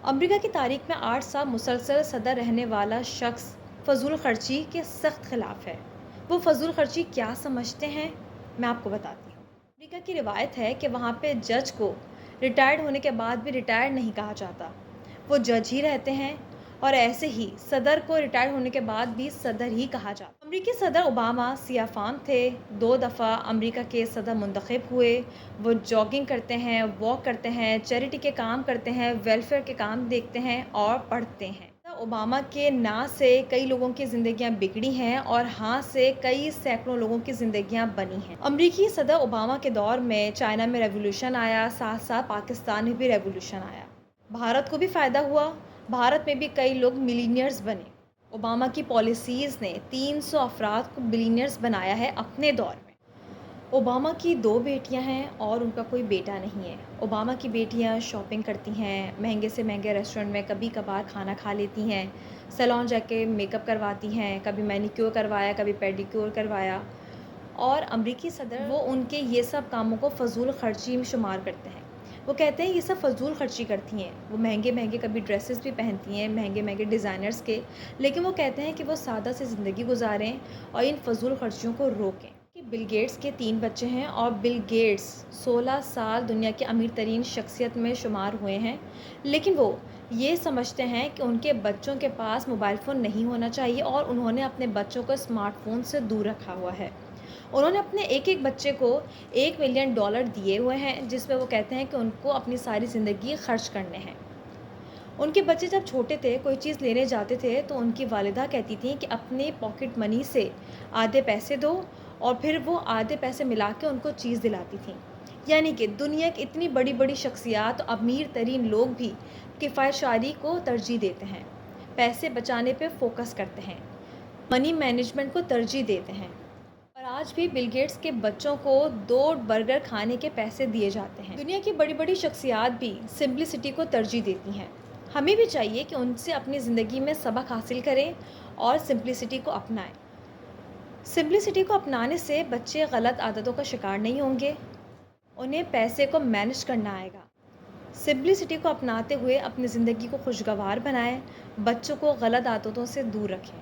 امریکہ کی تاریخ میں 8 سال مسلسل صدر رہنے والا شخص فضول خرچی کے سخت خلاف ہے۔ وہ فضول خرچی کیا سمجھتے ہیں، میں آپ کو بتاتی ہوں۔ امریکہ کی روایت ہے کہ وہاں پہ جج کو ریٹائرڈ ہونے کے بعد بھی ریٹائرڈ نہیں کہا جاتا، وہ جج ہی رہتے ہیں، اور ایسے ہی صدر کو ریٹائر ہونے کے بعد بھی صدر ہی کہا جاتا۔ امریکی صدر اوباما سیاہ فام تھے، 2 دفعہ امریکہ کے صدر منتخب ہوئے۔ وہ جاگنگ کرتے ہیں، واک کرتے ہیں، چیریٹی کے کام کرتے ہیں، ویلفیئر کے کام دیکھتے ہیں اور پڑھتے ہیں۔ صدر اوباما کے نا سے کئی لوگوں کی زندگیاں بگڑی ہیں اور ہاں سے کئی سینکڑوں لوگوں کی زندگیاں بنی ہیں۔ امریکی صدر اوباما کے دور میں چائنا میں ریولوشن آیا، ساتھ ساتھ پاکستان میں بھی ریولوشن آیا۔ بھارت کو بھی فائدہ ہوا، بھارت میں بھی کئی لوگ ملینئرز بنے۔ اوباما کی پالیسیز نے 300 افراد کو بلینئرز بنایا ہے اپنے دور میں۔ اوباما کی 2 بیٹیاں ہیں اور ان کا کوئی بیٹا نہیں ہے۔ اوباما کی بیٹیاں شاپنگ کرتی ہیں، مہنگے سے مہنگے ریسٹورنٹ میں کبھی کبھار کھانا کھا لیتی ہیں، سیلون جا کے میک اپ کرواتی ہیں، کبھی مینیکیور کروایا، کبھی پیڈیکیور کروایا، اور امریکی صدر وہ ان کے یہ سب کاموں کو فضول خرچی میں شمار کرتے ہیں۔ وہ کہتے ہیں یہ سب فضول خرچی کرتی ہیں۔ وہ مہنگے مہنگے کبھی ڈریسز بھی پہنتی ہیں، مہنگے مہنگے ڈیزائنرز کے، لیکن وہ کہتے ہیں کہ وہ سادہ سی زندگی گزاریں اور ان فضول خرچیوں کو روکیں۔ کہ بل گیٹس کے 3 بچے ہیں اور بل گیٹس 16 سال دنیا کے امیر ترین شخصیت میں شمار ہوئے ہیں، لیکن وہ یہ سمجھتے ہیں کہ ان کے بچوں کے پاس موبائل فون نہیں ہونا چاہیے اور انہوں نے اپنے بچوں کو اسمارٹ فون سے دور رکھا ہوا ہے۔ انہوں نے اپنے ایک ایک بچے کو $1 ملین دیے ہوئے ہیں، جس میں وہ کہتے ہیں کہ ان کو اپنی ساری زندگی خرچ کرنے ہیں۔ ان کے بچے جب چھوٹے تھے، کوئی چیز لینے جاتے تھے تو ان کی والدہ کہتی تھیں کہ اپنے پاکٹ منی سے آدھے پیسے دو، اور پھر وہ آدھے پیسے ملا کے ان کو چیز دلاتی تھیں۔ یعنی کہ دنیا کی اتنی بڑی بڑی شخصیات، امیر ترین لوگ بھی کفایت کو ترجیح دیتے ہیں، پیسے بچانے پہ فوکس کرتے ہیں، منی مینجمنٹ کو ترجیح دیتے ہیں۔ اور آج بھی بل گیٹس کے بچوں کو 2 برگر کھانے کے پیسے دیے جاتے ہیں۔ دنیا کی بڑی بڑی شخصیات بھی سمپلسٹی کو ترجیح دیتی ہیں۔ ہمیں بھی چاہیے کہ ان سے اپنی زندگی میں سبق حاصل کریں اور سمپلسٹی کو اپنائیں۔ سمپلسٹی کو اپنانے سے بچے غلط عادتوں کا شکار نہیں ہوں گے، انہیں پیسے کو مینج کرنا آئے گا۔ سمپلسٹی کو اپناتے ہوئے اپنی زندگی کو خوشگوار بنائیں، بچوں کو غلط عادتوں سے دور رکھیں۔